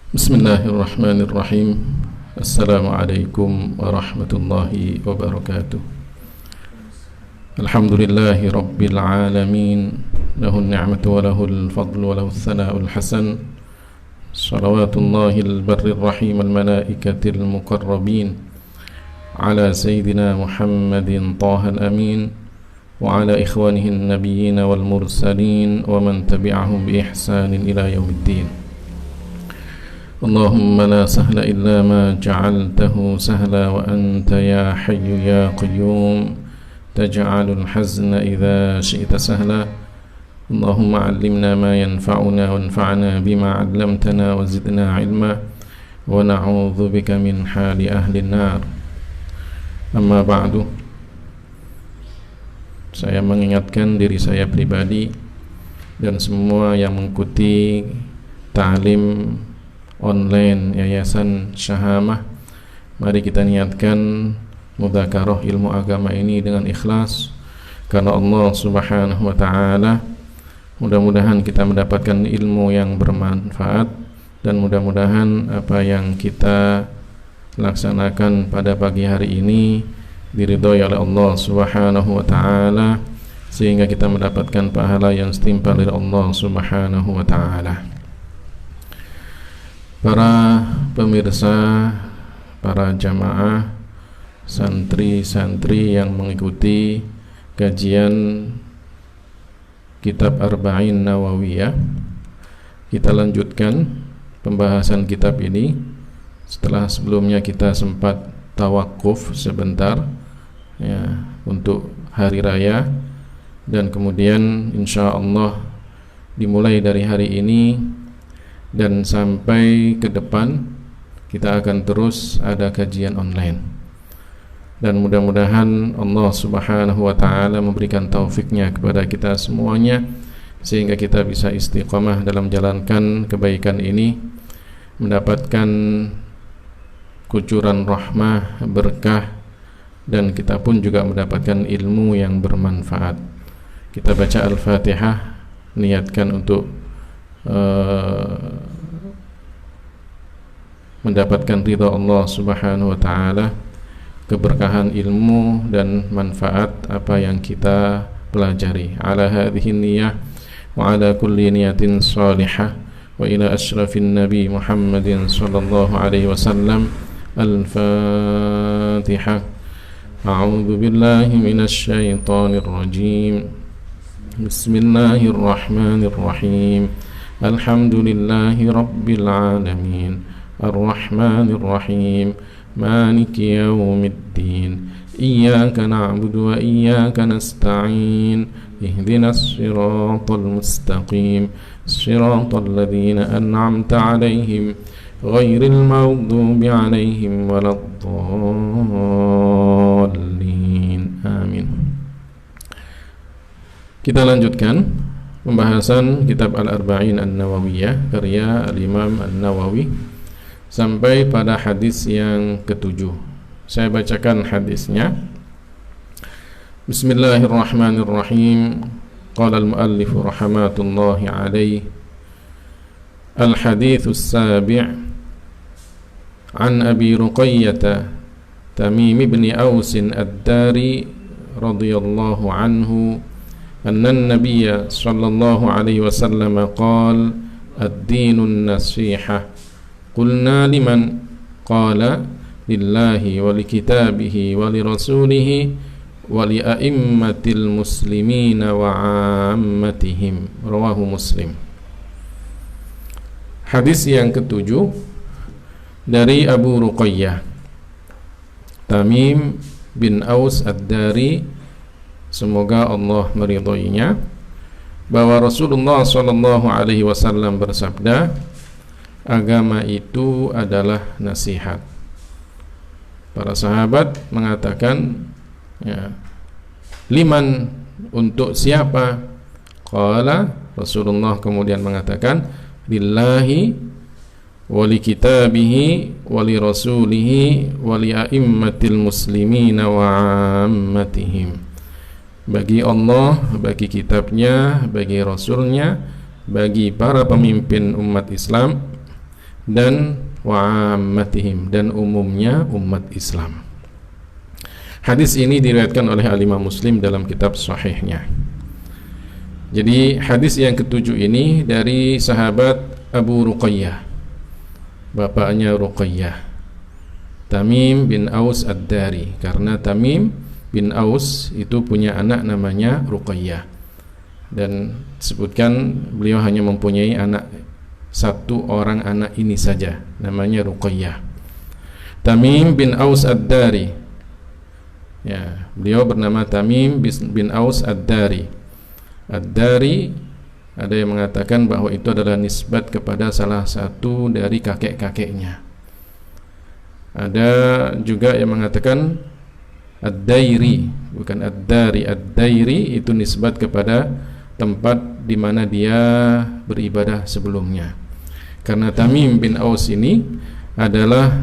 Bismillahirrahmanirrahim. Assalamualaikum warahmatullahi wabarakatuh. Alhamdulillahi rabbil alamin. Lahul ni'matu wa lahul fadlu wa lahul thana'ul hasan. Salawatullahil barrir rahim al malaikatil muqarrabin ala sayyidina Muhammadin tahal amin wa ala ikhwanihin nabiyyin wal mursalin wa man tabi'ahum bi ihsanin ila yaumiddin. Allahumma la sahla illa ma ja'altahu sahla wa anta ya hayyu ya qayyum taj'alul hazna idza syi'ta sahla. Allahumma 'allimna ma yanfa'una wanfa'na bima 'allamtana wa zidna 'ilma wa na'udzu bika min hali ahli an-nar. Amma ba'du. Saya mengingatkan diri saya pribadi dan semua yang mengikuti ta'lim online Yayasan Syahamah, mari kita niatkan mudzakarah ilmu agama ini dengan ikhlas karena Allah Subhanahu wa taala. Mudah-mudahan kita mendapatkan ilmu yang bermanfaat dan mudah-mudahan apa yang kita laksanakan pada pagi hari ini diridhoi oleh Allah Subhanahu wa taala sehingga kita mendapatkan pahala yang setimpal dari Allah Subhanahu wa taala. Para pemirsa, para jamaah, santri-santri yang mengikuti kajian kitab Arba'in Nawawiyah, kita lanjutkan pembahasan kitab ini setelah sebelumnya kita sempat tawakuf sebentar ya, untuk hari raya, dan kemudian insyaallah dimulai dari hari ini dan sampai ke depan kita akan terus ada kajian online, dan mudah-mudahan Allah Subhanahu wa taala memberikan taufiknya kepada kita semuanya sehingga kita bisa istiqamah dalam menjalankan kebaikan ini, mendapatkan kucuran rahmah, berkah, dan kita pun juga mendapatkan ilmu yang bermanfaat. Kita baca Al-Fatihah, niatkan untuk mendapatkan ridha Allah Subhanahu wa taala, keberkahan ilmu dan manfaat apa yang kita pelajari. Ala hadhihi niyyah wa ala kulli niyatin salihah wa ila asyrafin nabi Muhammadin sallallahu alaihi wasallam. Al-Fatihah. A'udzu billahi minasy syaithanir rajim. Bismillahirrahmanirrahim. Alhamdulillahi rabbil alamin. Ar-Rahmanir Rahim. Maliki yaumiddin. Iyyaka na'budu wa iyyaka nasta'in. Ihdinas siratal mustaqim. Siratal ladzina an'amta 'alaihim ghairil maghdubi 'alaihim waladdallin. Amin. Kita lanjutkan pembahasan kitab Al-Arba'in An-Nawawiyah karya Al-Imam An-Nawawi sampai pada hadis yang ke-7. Saya bacakan hadisnya. Bismillahirrahmanirrahim. Qala al-muallif rahmatullahi alaihi. Al-haditsus sabi' an Abi Ruqayyah Tamim ibn Aus ad-Dari radhiyallahu anhu anna an-nabiy sallallahu alaihi wasallam qala ad-dinu an-nasihah. Qulna liman? Qala lillahi wa likitabihi wa lirasulihi wa li a'immatil muslimina wa 'ammatihim. Rawahu Muslim. Hadis yang ke-7 dari Abu Ruqayyah Tamim bin Aus ad-Dari, semoga Allah meridhoinya, bahwa Rasulullah sallallahu alaihi wasallam bersabda, agama itu adalah nasihat. Para sahabat mengatakan, ya, liman, untuk siapa? Qala, Rasulullah kemudian mengatakan, lillahi wa li kitabihi wa li rasulihi wa li a'immatil muslimina wa 'ammatihim. Bagi Allah, bagi kitabnya, bagi rasulnya, bagi para pemimpin umat Islam, dan wa'ammatihim, dan umumnya umat Islam. Hadis ini diriwayatkan oleh Al-Imam Muslim dalam kitab sahihnya. Jadi hadis yang ketujuh ini dari sahabat Abu Ruqayyah, bapaknya Ruqayyah, Tamim bin Aus Ad-Dari. Karena Tamim bin Aus itu punya anak namanya Ruqayyah, dan disebutkan beliau hanya mempunyai satu orang anak ini saja, namanya Ruqayyah. Tamim bin Aus Ad-Dari, ya, beliau bernama Tamim bin Aus Ad-Dari. Ad-Dari, ada yang mengatakan bahwa itu adalah nisbat kepada salah satu dari kakek-kakeknya. Ada juga yang mengatakan Ad-Dairi, bukan Ad-Dari. Ad-Dairi itu nisbat kepada tempat di mana dia beribadah sebelumnya. Karena Tamim bin Aus ini adalah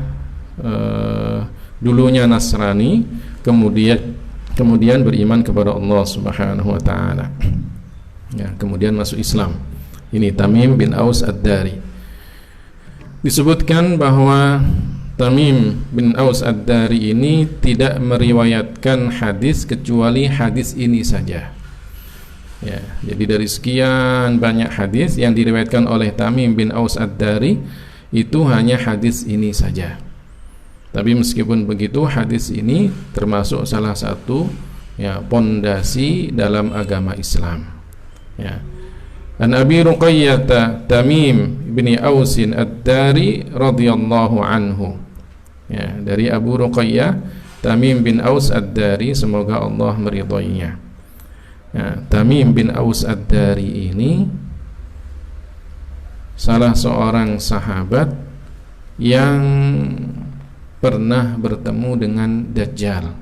dulunya Nasrani, kemudian beriman kepada Allah Subhanahu wa taala. Ya, kemudian masuk Islam. Ini Tamim bin Aus Ad-Dari. Disebutkan bahwa Tamim bin Aus Ad-Dari ini tidak meriwayatkan hadis kecuali hadis ini saja. Ya, jadi dari sekian banyak hadis yang diriwayatkan oleh Tamim bin Aus Ad-Dari, itu hanya hadis ini saja. Tapi meskipun begitu, hadis ini termasuk salah satu ya pondasi dalam agama Islam. Ya. An Abi Ruqayyah Tamim bin Aus Ad-Dari radhiyallahu anhu. Ya, dari Abu Ruqayyah Tamim bin Aus Ad-Dari, semoga Allah meridhoinya. Ya, Tamim bin Aus Ad-Dari ini salah seorang sahabat yang pernah bertemu dengan Dajjal.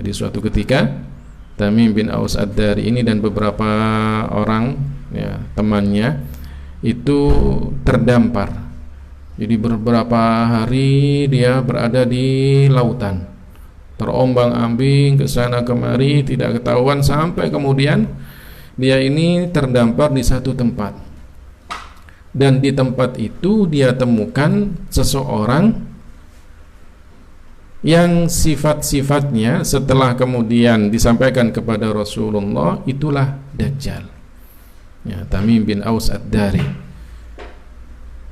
Jadi suatu ketika Tamim bin Aus Ad-Dari ini dan beberapa orang ya temannya itu terdampar. Jadi beberapa hari dia berada di lautan, terombang-ambing ke sana kemari, tidak ketahuan, sampai kemudian dia ini terdampar di satu tempat. Dan di tempat itu dia temukan seseorang yang sifat-sifatnya setelah kemudian disampaikan kepada Rasulullah itulah Dajjal. Ya, Tamim bin Aus Ad-Dari.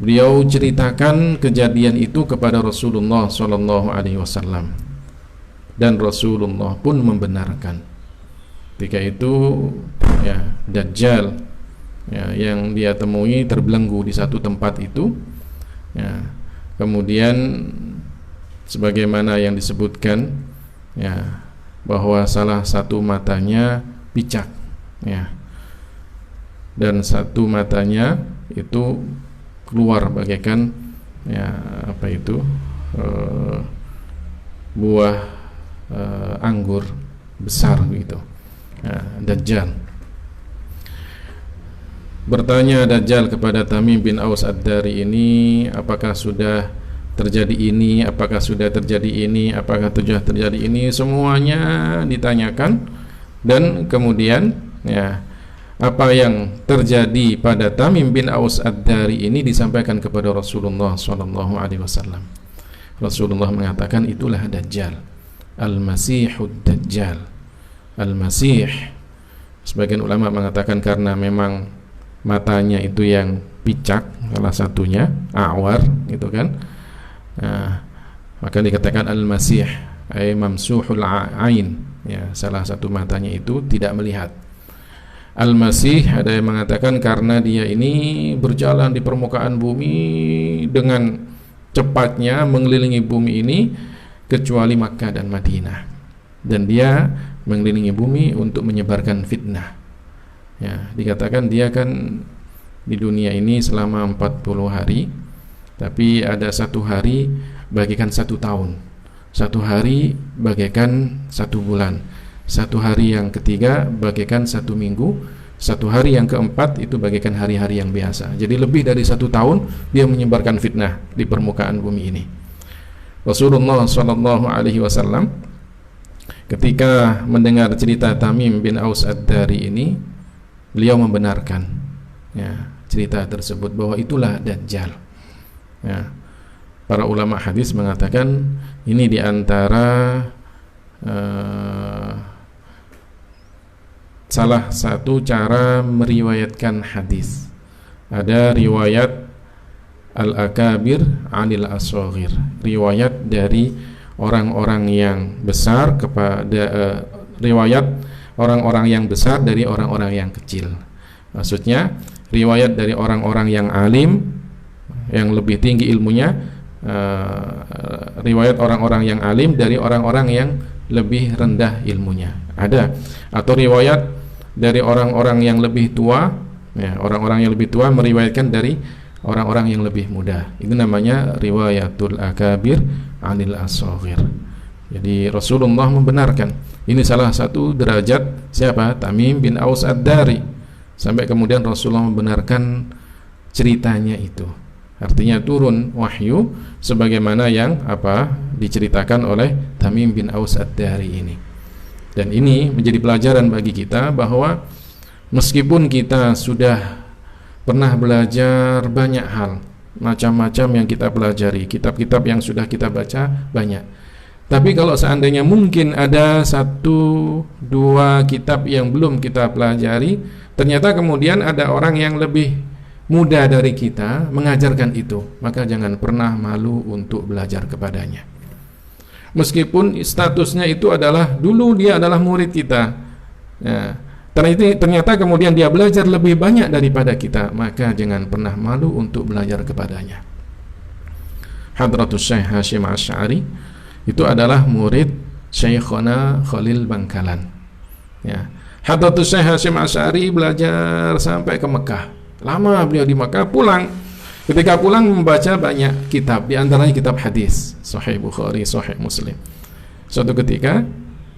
Beliau ceritakan kejadian itu kepada Rasulullah SAW, dan Rasulullah pun membenarkan. Ketika itu ya Dajjal ya, yang dia temui terbelenggu di satu tempat itu. Ya, kemudian sebagaimana yang disebutkan ya, bahwa salah satu matanya picak ya, dan satu matanya itu keluar bagaikan ya apa itu buah anggur besar gitu. Ya, Dajjal. Bertanya Dajjal kepada Tamim bin Aus Ad-Dari ini, apakah sudah terjadi ini, apakah sudah terjadi ini, apakah sudah terjadi ini, semuanya ditanyakan. Dan kemudian ya, apa yang terjadi pada Tamim bin Aus Ad-Dari ini disampaikan kepada Rasulullah SAW. Rasulullah mengatakan itulah Dajjal, Al-Masihud Dajjal. Al-Masih, sebagian ulama mengatakan karena memang matanya itu yang picak, salah satunya awar gitu kan. Nah, maka dikatakan Al-Masih ay mamsuhul ain ya, salah satu matanya itu tidak melihat. Al-Masih ada yang mengatakan karena dia ini berjalan di permukaan bumi dengan cepatnya mengelilingi bumi ini kecuali Makkah dan Madinah, dan dia mengelilingi bumi untuk menyebarkan fitnah. Ya, dikatakan dia kan di dunia ini selama 40 hari, tapi ada satu hari bagaikan satu tahun, satu hari bagaikan satu bulan, satu hari yang ketiga bagaikan satu minggu, satu hari yang keempat itu bagaikan hari-hari yang biasa. Jadi lebih dari satu tahun dia menyebarkan fitnah di permukaan bumi ini. Rasulullah SAW ketika mendengar cerita Tamim bin Aus Ad-Dari ini, beliau membenarkan ya cerita tersebut bahwa itulah Dajjal. Ya. Para ulama hadis mengatakan ini diantara salah satu cara meriwayatkan hadis. Ada riwayat al-akabir anil asghir, riwayat dari orang-orang yang besar kepada riwayat orang-orang yang besar dari orang-orang yang kecil. Maksudnya riwayat dari orang-orang yang alim, yang lebih tinggi ilmunya, riwayat orang-orang yang alim dari orang-orang yang lebih rendah ilmunya. Ada. Atau riwayat dari orang-orang yang lebih tua, ya, orang-orang yang lebih tua meriwayatkan dari orang-orang yang lebih muda. Itu namanya riwayatul akabir anil asghir. Jadi Rasulullah membenarkan. Ini salah satu derajat siapa? Tamim bin Aus ad-Dari. Sampai kemudian Rasulullah membenarkan ceritanya itu. Artinya turun wahyu sebagaimana yang diceritakan oleh Tamim bin Aus ad-Dari ini. Dan ini menjadi pelajaran bagi kita bahwa meskipun kita sudah pernah belajar banyak hal, macam-macam yang kita pelajari, kitab-kitab yang sudah kita baca banyak, tapi kalau seandainya mungkin ada 1-2 kitab yang belum kita pelajari, ternyata kemudian ada orang yang lebih muda dari kita mengajarkan itu, maka jangan pernah malu untuk belajar kepadanya. Meskipun statusnya itu adalah dulu dia adalah murid kita, ya, ternyata kemudian dia belajar lebih banyak daripada kita, maka jangan pernah malu untuk belajar kepadanya. Hadratus Syekh Hasyim Asy'ari itu adalah murid Syekhona Khalil Bangkalan, ya. Hadratus Syekh Hasyim Asy'ari belajar sampai ke Mekah. Lama beliau di Mekah, pulang. Ketika pulang membaca banyak kitab, di antaranya kitab hadis, Sahih Bukhari, Sahih Muslim. Suatu ketika,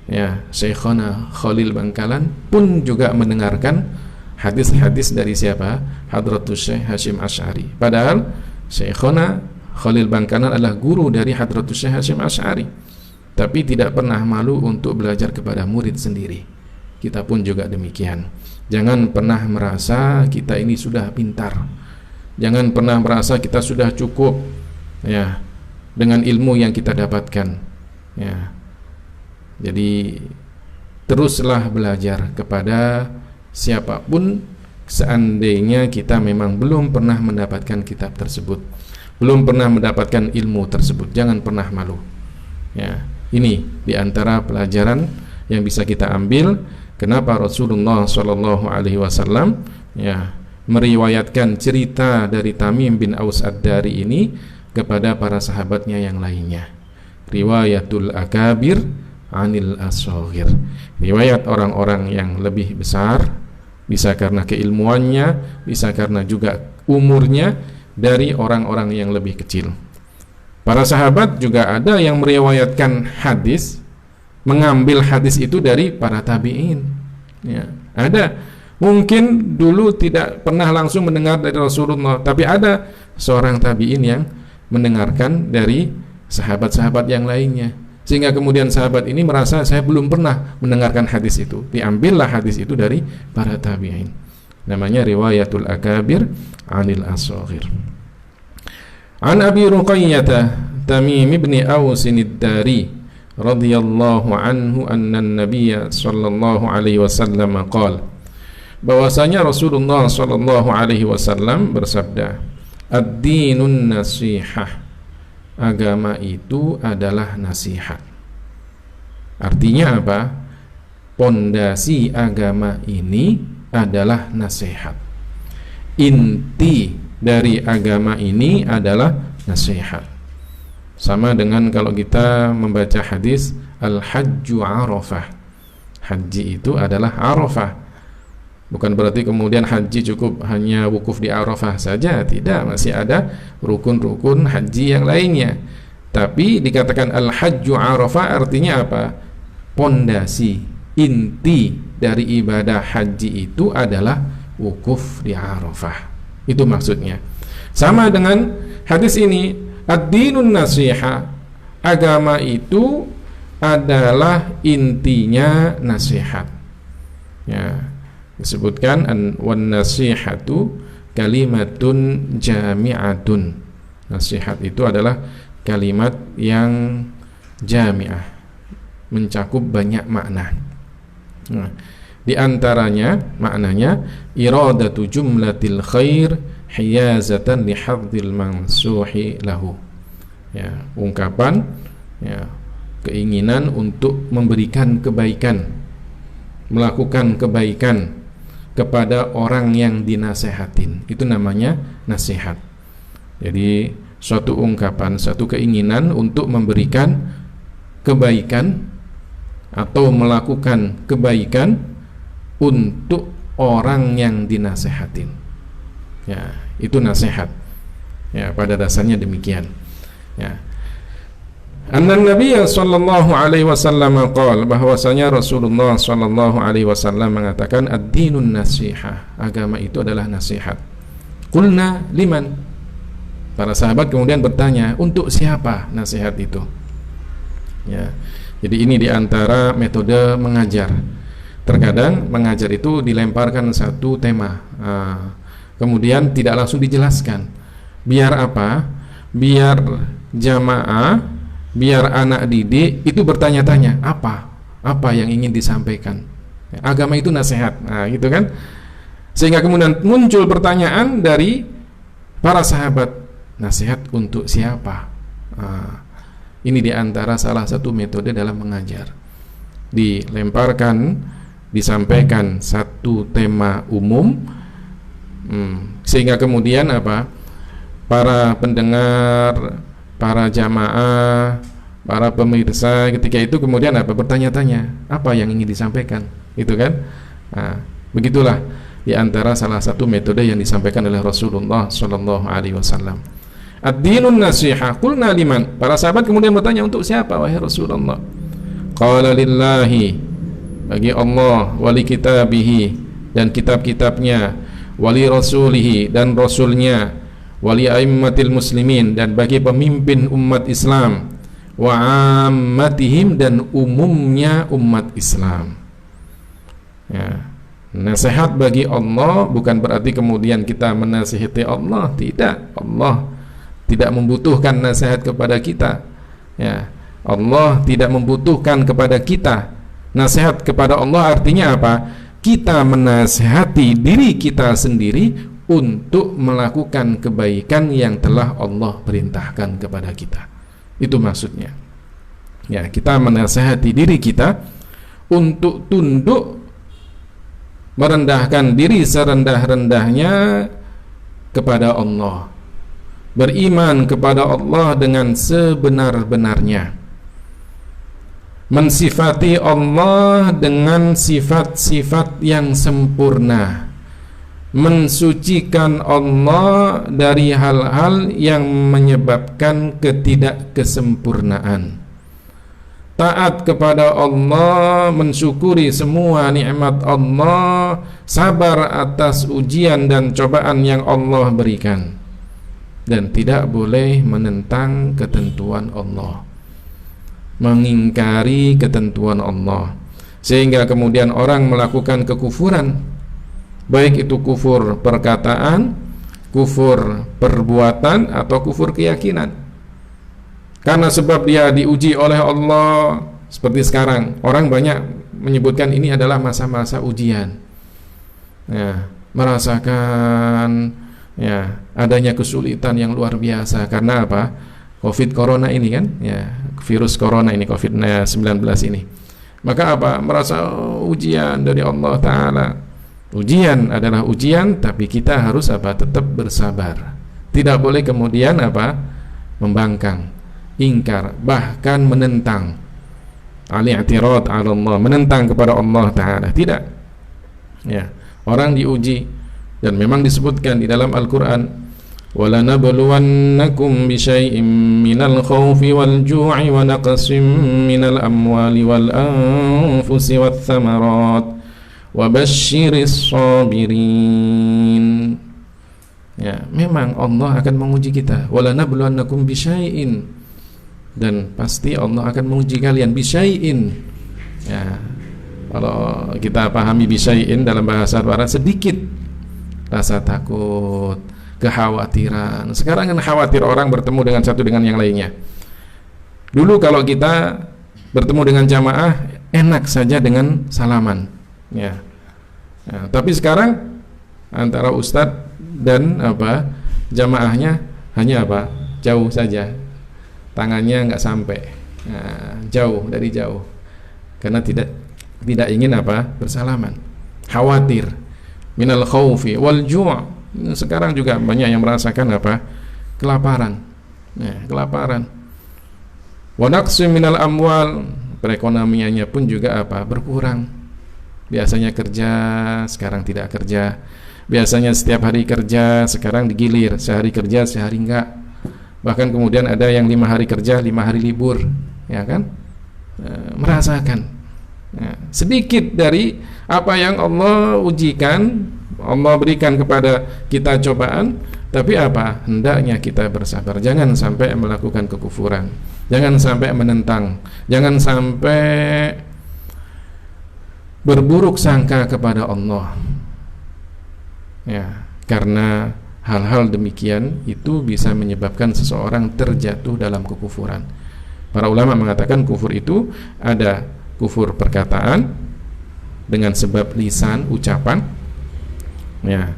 ya, Syekhona Khalil Bangkalan pun juga mendengarkan hadis-hadis dari siapa? Hadratus Syekh Hasyim Asy'ari. Padahal Syekhona Khalil Bangkalan adalah guru dari Hadratus Syekh Hasyim Asy'ari, tapi tidak pernah malu untuk belajar kepada murid sendiri. Kita pun juga demikian. Jangan pernah merasa kita ini sudah pintar. Jangan pernah merasa kita sudah cukup, ya, dengan ilmu yang kita dapatkan, ya. Jadi teruslah belajar kepada siapapun seandainya kita memang belum pernah mendapatkan kitab tersebut, belum pernah mendapatkan ilmu tersebut. Jangan pernah malu, ya. Ini diantara pelajaran yang bisa kita ambil. Kenapa Rasulullah SAW, ya, meriwayatkan cerita dari Tamim bin Aus ad-Dari ini kepada para sahabatnya yang lainnya. Riwayatul akabir anil asghir, riwayat orang-orang yang lebih besar, bisa karena keilmuannya, bisa karena juga umurnya, dari orang-orang yang lebih kecil. Para sahabat juga ada yang meriwayatkan hadis, mengambil hadis itu dari para tabi'in, ya. Ada mungkin dulu tidak pernah langsung mendengar dari Rasulullah, tapi ada seorang tabi'in yang mendengarkan dari sahabat-sahabat yang lainnya, sehingga kemudian sahabat ini merasa saya belum pernah mendengarkan hadis itu, diambillah hadis itu dari para tabi'in. Namanya riwayatul akabir anil asghir. An Abi Ruqayyah Tamim ibn Aus ad-Dari radhiyallahu anhu anna an-nabiy sallallahu alaihi wasallam qala, bahwasanya Rasulullah sallallahu alaihi wasallam bersabda, ad-dinun nasihah, agama itu adalah nasihat. Artinya apa? Pondasi agama ini adalah nasihat. Inti dari agama ini adalah nasihat. Sama dengan kalau kita membaca hadis al-hajju arafah, haji itu adalah arafah. Bukan berarti kemudian haji cukup hanya wukuf di Arafah saja, tidak, masih ada rukun-rukun haji yang lainnya. Tapi dikatakan al-hajju arafah artinya apa? Pondasi, inti dari ibadah haji itu adalah wukuf di Arafah. Itu maksudnya. Sama dengan hadis ini, ad-dinun nasiha, agama itu adalah intinya nasihat, ya. Disebutkan wan nasihatu kalimatun jami'atun. Nasihat itu adalah kalimat yang jami'ah, mencakup banyak makna. Nah, di antaranya maknanya iradatu jumlatil khair hiyazatan lihadzil mansuhi lahu. Ya, ungkapan, ya, keinginan untuk memberikan kebaikan, melakukan kebaikan kepada orang yang dinasehatin. Itu namanya nasihat. Jadi suatu ungkapan, suatu keinginan untuk memberikan kebaikan atau melakukan kebaikan untuk orang yang dinasehatin. Ya, itu nasihat. Ya, pada dasarnya demikian. Ya. Anna Nabi sallallahu alaihi wasallam qala, bahwasanya Rasulullah sallallahu alaihi wasallam mengatakan ad-dinun nasihah, agama itu adalah nasihat. Qulna liman? Para sahabat kemudian bertanya, untuk siapa nasihat itu? Ya. Jadi ini diantara metode mengajar. Terkadang mengajar itu dilemparkan satu tema, kemudian tidak langsung dijelaskan. Biar apa? Biar jamaah, biar anak didik itu bertanya-tanya, apa yang ingin disampaikan. Agama itu nasihat, nah gitu kan. Sehingga kemudian muncul pertanyaan dari para sahabat, nasihat untuk siapa? Ini diantara salah satu metode dalam mengajar. Dilemparkan, disampaikan satu tema umum, sehingga kemudian apa? Para pendengar, para jamaah, para pemirsa ketika itu kemudian apa? Bertanya-tanya, apa yang ingin disampaikan? Itu kan? Nah, begitulah diantara salah satu metode yang disampaikan oleh Rasulullah Sallallahu Alaihi Wasallam. Ad-dinun nasihah. Qulna liman? Para sahabat kemudian bertanya, untuk siapa wahai Rasulullah? Qala lillahi, bagi Allah, wali kitabihi, dan kitab-kitabnya, wali rasulihi, dan rasulnya, wali aimmatil muslimin, dan bagi pemimpin umat Islam, wa ammatihim, dan umumnya umat Islam. Ya. Nasihat bagi Allah bukan berarti kemudian kita menasihati Allah, tidak. Allah tidak membutuhkan nasihat kepada kita. Ya, Allah tidak membutuhkan kepada kita. Nasihat kepada Allah artinya apa? Kita menasihati diri kita sendiri untuk melakukan kebaikan yang telah Allah perintahkan kepada kita. Itu maksudnya. Ya, kita menasihati diri kita untuk tunduk, merendahkan diri serendah-rendahnya kepada Allah, beriman kepada Allah dengan sebenar-benarnya, mensifati Allah dengan sifat-sifat yang sempurna, mensucikan Allah dari hal-hal yang menyebabkan ketidakkesempurnaan, taat kepada Allah, mensyukuri semua nikmat Allah, sabar atas ujian dan cobaan yang Allah berikan, dan tidak boleh menentang ketentuan Allah, mengingkari ketentuan Allah, sehingga kemudian orang melakukan kekufuran, baik itu kufur perkataan, kufur perbuatan, atau kufur keyakinan, karena sebab dia diuji oleh Allah. Seperti sekarang orang banyak menyebutkan ini adalah masa-masa ujian, ya, merasakan ya adanya kesulitan yang luar biasa. Karena apa? Covid corona ini kan, ya, virus corona ini, COVID-19 ini. Maka apa? Merasa ujian dari Allah Ta'ala. Ujian adalah ujian, tapi kita harus apa? Tetap bersabar. Tidak boleh kemudian apa? Membangkang, ingkar, bahkan menentang. Al-i'tirad 'ala Allah, menentang kepada Allah Ta'ala. Tidak. Ya, orang diuji, dan memang disebutkan di dalam Al-Quran, وَلَنَبْلُوَنَّكُمْ بِشَيْءٍ مِّنَ الْخَوْفِ وَالْجُوعِ وَنَقْصٍ مِّنَ الْأَمْوَالِ وَالْأَنفُسِ وَالثَّمَرَاتِ وَبَشِّرِ الصَّابِرِينَ. Ya, memang Allah akan menguji kita. وَلَنَبْلُوَنَّكُمْ بِشَيْءٍ, dan pasti Allah akan menguji kalian. Bisyai'in, ya, kalau kita pahami bisyai'in dalam bahasa Arab, sedikit rasa takut. kekhawatiran. Sekarang kan khawatir orang bertemu dengan satu dengan yang lainnya. Dulu kalau kita bertemu dengan jamaah enak saja dengan salaman, ya. Nah, tapi sekarang antara ustadz dan jamaahnya hanya jauh saja, tangannya nggak sampai, jauh dari jauh, karena tidak ingin bersalaman, khawatir, minal khaufi wal ju'. Sekarang juga banyak yang merasakan kelaparan, kelaparan. Wa naqsim minal amwal, perekonomiannya pun juga berkurang. Biasanya kerja, sekarang tidak kerja. Biasanya setiap hari kerja, sekarang digilir, sehari kerja, sehari enggak. Bahkan kemudian ada yang 5 hari kerja, 5 hari libur, ya kan? Merasakan sedikit dari apa yang Allah ujikan, Allah berikan kepada kita cobaan, tapi hendaknya kita bersabar. Jangan sampai melakukan kekufuran, jangan sampai menentang, jangan sampai berburuk sangka kepada Allah, ya, karena hal-hal demikian itu bisa menyebabkan seseorang terjatuh dalam kekufuran. Para ulama mengatakan kufur itu ada kufur perkataan dengan sebab lisan, ucapan, ya,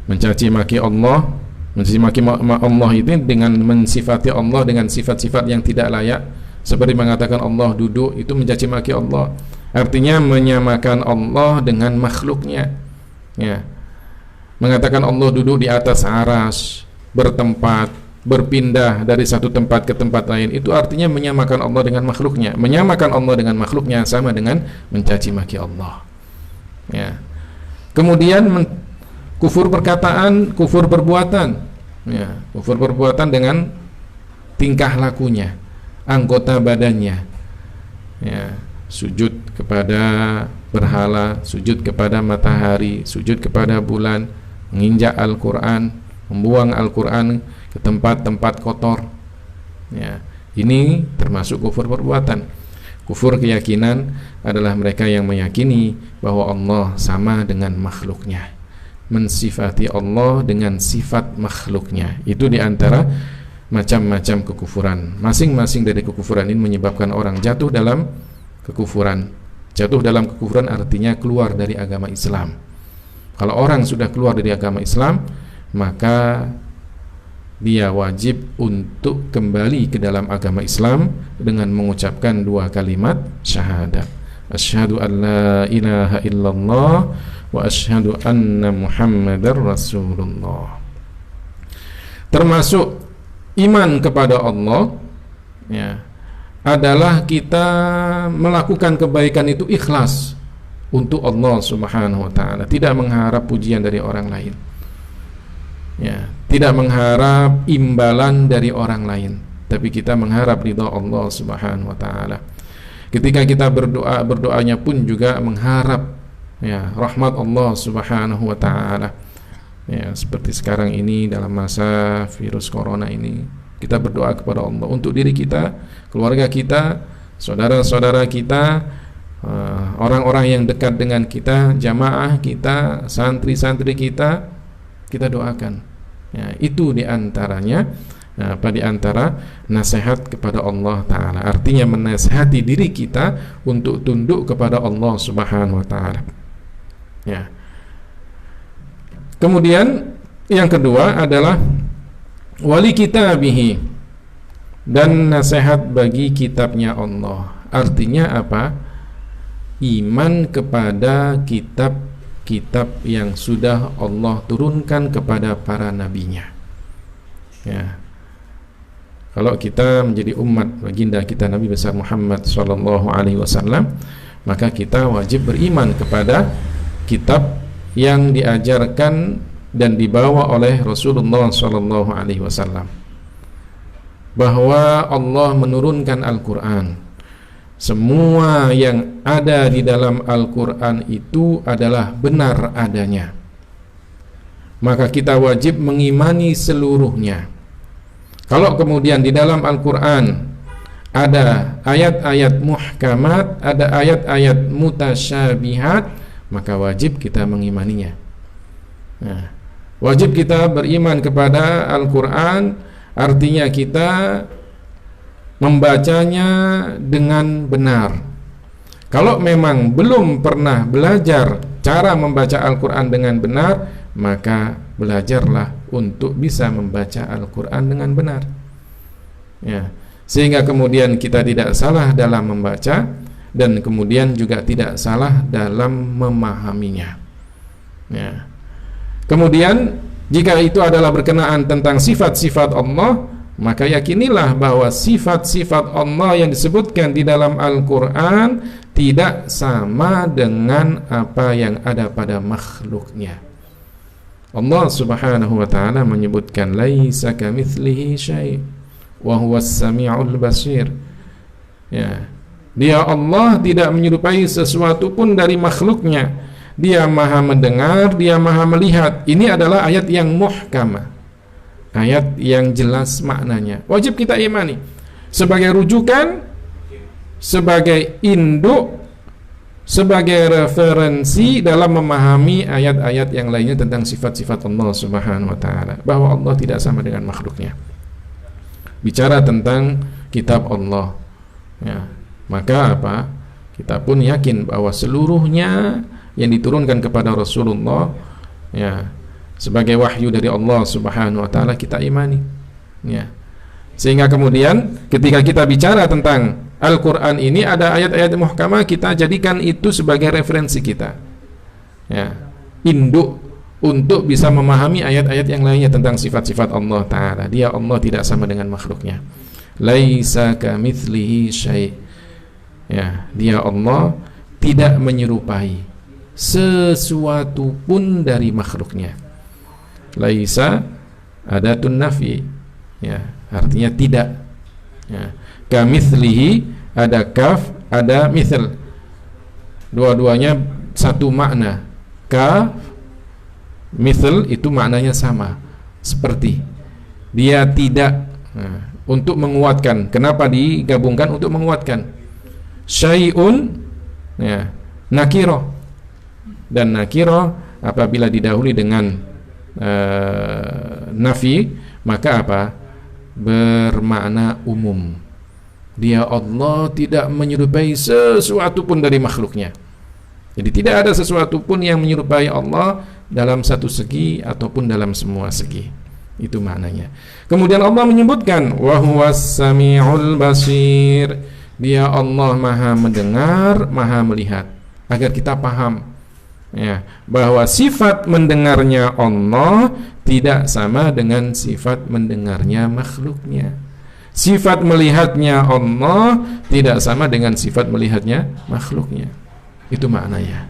mencaci maki Allah, mencaci maki Allah itu dengan mensifati Allah dengan sifat-sifat yang tidak layak, seperti mengatakan Allah duduk, itu mencaci maki Allah, artinya menyamakan Allah dengan makhluknya, ya. Mengatakan Allah duduk di atas aras, bertempat, berpindah dari satu tempat ke tempat lain, itu artinya menyamakan Allah dengan makhluknya. Menyamakan Allah dengan makhluknya sama dengan mencaci maki Allah, ya. Kemudian kufur perkataan, kufur perbuatan, ya, kufur perbuatan dengan tingkah lakunya, anggota badannya, ya, sujud kepada berhala, sujud kepada matahari, sujud kepada bulan, menginjak Al-Quran, membuang Al-Quran ke tempat-tempat kotor, ya. Ini termasuk kufur perbuatan. Kufur keyakinan adalah mereka yang meyakini bahwa Allah sama dengan makhluknya, mensifati Allah dengan sifat makhluknya. Itu diantara macam-macam kekufuran. Masing-masing dari kekufuran ini menyebabkan orang jatuh dalam kekufuran. Jatuh dalam kekufuran artinya keluar dari agama Islam. Kalau orang sudah keluar dari agama Islam, maka dia wajib untuk kembali ke dalam agama Islam dengan mengucapkan 2 kalimat syahadat. Asyhadu an la ilaha illallah wa asyhadu anna Muhammadar Rasulullah. Termasuk iman kepada Allah, ya, adalah kita melakukan kebaikan itu ikhlas untuk Allah Subhanahu wa taala, tidak mengharap pujian dari orang lain, ya, tidak mengharap imbalan dari orang lain, tapi kita mengharap ridha Allah Subhanahu wa taala. Ketika kita berdoanya pun juga mengharap, ya, rahmat Allah Subhanahu wa taala. Ya, seperti sekarang ini dalam masa virus corona ini, kita berdoa kepada Allah untuk diri kita, keluarga kita, saudara-saudara kita, orang-orang yang dekat dengan kita, jamaah kita, santri-santri kita doakan. Ya, itu diantaranya diantara nasihat kepada Allah Ta'ala. Artinya menasihati diri kita untuk tunduk kepada Allah Subhanahu Wa Ta'ala, ya. Kemudian yang kedua adalah wali kitabihi, dan nasihat bagi kitabnya Allah. Artinya apa? Iman kepada kitab yang sudah Allah turunkan kepada para nabinya, ya. Kalau kita menjadi umat baginda kita Nabi besar Muhammad sallallahu alaihi wasallam, maka kita wajib beriman kepada kitab yang diajarkan dan dibawa oleh Rasulullah sallallahu alaihi wasallam, bahwa Allah menurunkan Al-Qur'an. Semua yang ada di dalam Al-Qur'an itu adalah benar adanya, maka kita wajib mengimani seluruhnya. Kalau kemudian di dalam Al-Qur'an ada ayat-ayat muhkamat, ada ayat-ayat mutasyabihat, maka wajib kita mengimaninya. Nah, Wajib kita beriman kepada Al-Quran, artinya kita membacanya dengan benar. Kalau memang belum pernah belajar cara membaca Al-Quran dengan benar, maka belajarlah untuk bisa membaca Al-Quran dengan benar, ya, sehingga kemudian kita tidak salah dalam membaca dan kemudian juga tidak salah dalam memahaminya, ya. Kemudian jika itu adalah berkenaan tentang sifat-sifat Allah, maka yakinilah bahwa sifat-sifat Allah yang disebutkan di dalam Al-Quran tidak sama dengan apa yang ada pada makhluknya. Allah subhanahu wa ta'ala menyebutkan laisa kamitslihi syai' wa huwas sami'ul basir, ya. Dia Allah tidak menyerupai sesuatu pun dari makhluknya. Dia maha mendengar, dia maha melihat. Ini adalah ayat yang muhkamah, ayat yang jelas maknanya. Wajib kita imani sebagai rujukan, sebagai induk, sebagai referensi dalam memahami ayat-ayat yang lainnya tentang sifat-sifat Allah subhanahu wa ta'ala, bahwa Allah tidak sama dengan makhluknya. Bicara tentang kitab Allah, ya, maka apa? Kita pun yakin bahwa seluruhnya yang diturunkan kepada Rasulullah, ya, sebagai wahyu dari Allah subhanahu wa ta'ala, kita imani, ya. Sehingga kemudian ketika kita bicara tentang Al-Quran ini, ada ayat-ayat muhkamah, kita jadikan itu sebagai referensi kita, ya, induk untuk bisa memahami ayat-ayat yang lainnya tentang sifat-sifat Allah ta'ala. Dia Allah tidak sama dengan makhluknya. Laisa kamitslihi syai', ya, dia Allah tidak menyerupai sesuatu pun dari makhluknya. Laisa adatun nafi, ya, artinya tidak, ya. Kamitslihi ada kaf, ada mitsl, dua-duanya satu makna. Kaf, mitsl itu maknanya sama, seperti. Dia tidak, nah, untuk menguatkan. Kenapa digabungkan? Untuk menguatkan. Syai'un, ya, nakiro, dan nakiro apabila didahului dengan nafi, maka apa? Bermakna umum. Dia Allah tidak menyerupai sesuatu pun dari makhluknya. Jadi tidak ada sesuatu pun yang menyerupai Allah dalam satu segi ataupun dalam semua segi. Itu maknanya. Kemudian Allah menyebutkan wa huwas sami'ul basir. Dia Allah maha mendengar, maha melihat. Agar kita paham, ya, bahwa sifat mendengarnya Allah tidak sama dengan sifat mendengarnya makhluknya. Sifat melihatnya Allah tidak sama dengan sifat melihatnya makhluknya. Itu maknanya.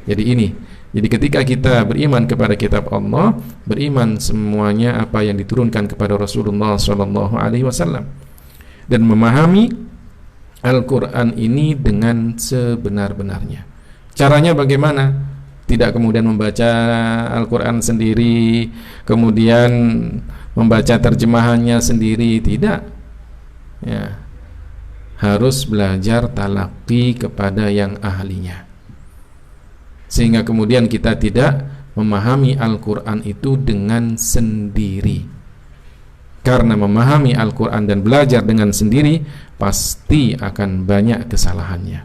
Jadi ini. Jadi ketika kita beriman kepada kitab Allah, beriman semuanya apa yang diturunkan kepada Rasulullah SAW, dan memahami Al-Quran ini dengan sebenar-benarnya. Caranya bagaimana? Tidak kemudian membaca Al-Quran sendiri, kemudian membaca terjemahannya sendiri, tidak, ya. Harus belajar talaqi kepada yang ahlinya, sehingga kemudian kita tidak memahami Al-Quran itu dengan sendiri. Karena memahami Al-Quran dan belajar dengan sendiri pasti akan banyak kesalahannya,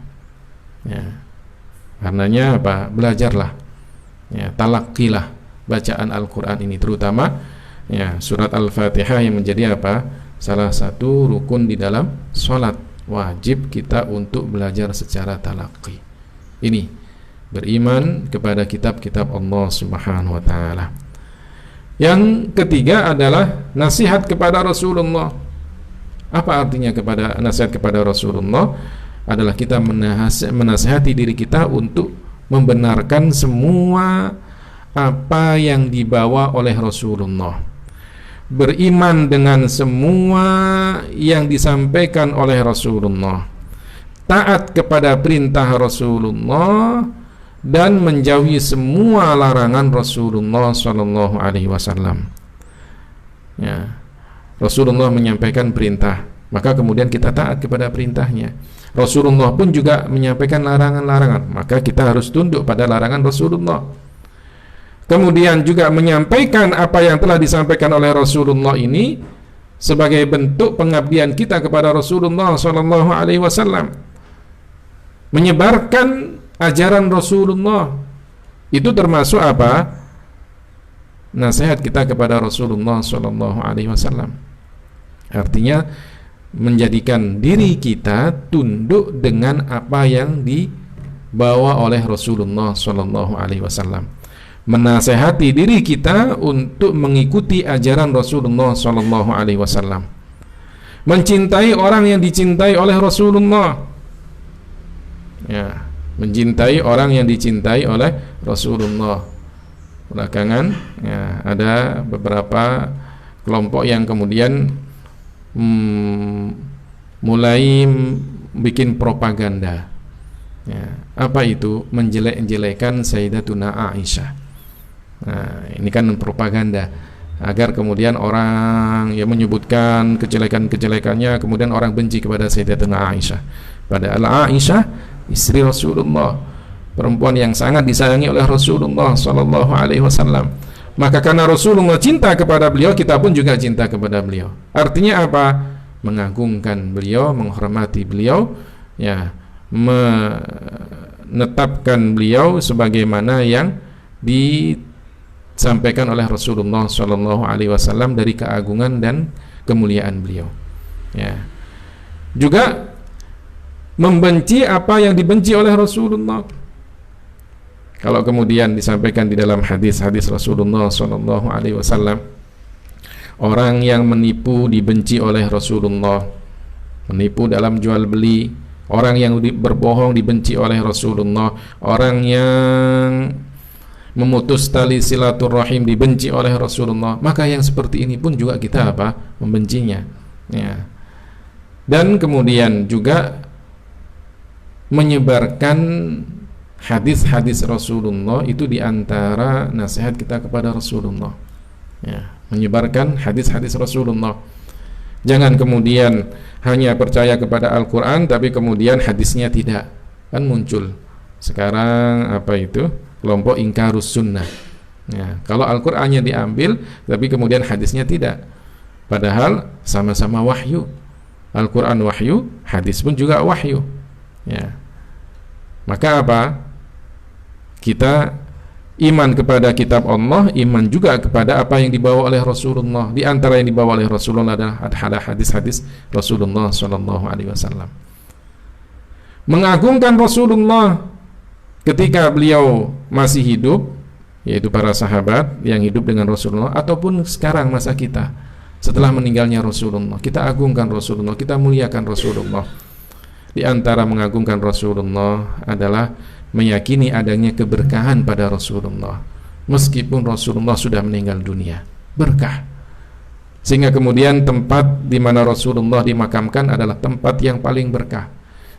ya. Karenanya apa? Belajarlah, ya, talaqilah bacaan Al-Quran ini, terutama, ya, surat Al-Fatihah yang menjadi apa? Salah satu rukun di dalam sholat. Wajib kita untuk belajar secara talaqi. Ini beriman kepada kitab-kitab Allah subhanahu wa ta'ala. Yang ketiga adalah nasihat kepada Rasulullah. Apa artinya nasihat kepada Rasulullah? Adalah kita menasihati diri kita untuk membenarkan semua apa yang dibawa oleh Rasulullah, beriman dengan semua yang disampaikan oleh Rasulullah, taat kepada perintah Rasulullah, dan menjauhi semua larangan Rasulullah Sallallahu Alaihi Wasallam. Ya, Rasulullah menyampaikan perintah, maka kemudian kita taat kepada perintahnya. Rasulullah pun juga menyampaikan larangan-larangan, maka kita harus tunduk pada larangan Rasulullah. kemudian juga menyampaikan apa yang telah disampaikan oleh Rasulullah ini sebagai bentuk pengabdian kita kepada Rasulullah sallallahu alaihi wasallam. Menyebarkan ajaran Rasulullah itu termasuk apa? Nasihat kita kepada Rasulullah sallallahu alaihi wasallam. Artinya menjadikan diri kita tunduk dengan apa yang dibawa oleh Rasulullah sallallahu alaihi wasallam. Menasehati diri kita untuk mengikuti ajaran Rasulullah sallallahu alaihi wasallam. Mencintai orang yang dicintai oleh Rasulullah. Ya, mencintai orang yang dicintai oleh Rasulullah. Belakangan ya, ada beberapa kelompok yang kemudian mulai bikin propaganda. Ya, apa itu? Menjelek-jelekan Sayyidatuna Aisyah. Nah, ini kan propaganda agar kemudian orang yang menyebutkan kejelekan-kejelekannya, kemudian orang benci kepada Sayyidatuna Aisyah. Padahal Aisyah istri Rasulullah, perempuan yang sangat disayangi oleh Rasulullah sallallahu alaihi wasallam. Maka karena Rasulullah cinta kepada beliau, kita pun juga cinta kepada beliau. Artinya apa? Mengagungkan beliau, menghormati beliau, ya, menetapkan beliau sebagaimana yang disampaikan oleh Rasulullah sallallahu alaihi wasallam dari keagungan dan kemuliaan beliau. Ya. Juga membenci apa yang dibenci oleh Rasulullah. Kalau kemudian disampaikan di dalam hadis-hadis Rasulullah sallallahu alaihi wasallam, orang yang menipu dibenci oleh Rasulullah. Menipu dalam jual beli, orang yang berbohong dibenci oleh Rasulullah, orang yang memutus tali silaturahim dibenci oleh Rasulullah. Maka yang seperti ini pun juga kita apa? Membencinya. Ya. Dan kemudian juga menyebarkan hadis-hadis Rasulullah itu diantara nasihat kita kepada Rasulullah. Ya, menyebarkan hadis-hadis Rasulullah. Jangan kemudian hanya percaya kepada Al-Quran tapi kemudian hadisnya tidak. Kan muncul sekarang apa itu? Kelompok ingkarus sunnah. Ya, kalau Al-Qurannya diambil tapi kemudian hadisnya tidak. Padahal sama-sama wahyu. Al-Quran wahyu, hadis pun juga wahyu. Ya. Maka apa? Kita iman kepada kitab Allah, iman juga kepada apa yang dibawa oleh Rasulullah. Di antara yang dibawa oleh Rasulullah adalah hadis-hadis Rasulullah sallallahu alaihi wasallam. Mengagungkan Rasulullah ketika beliau masih hidup, yaitu para sahabat yang hidup dengan Rasulullah, ataupun sekarang masa kita setelah meninggalnya Rasulullah. Kita agungkan Rasulullah, kita muliakan Rasulullah. Di antara mengagungkan Rasulullah adalah meyakini adanya keberkahan pada Rasulullah meskipun Rasulullah sudah meninggal dunia. Berkah. Sehingga kemudian tempat di mana Rasulullah dimakamkan adalah tempat yang paling berkah.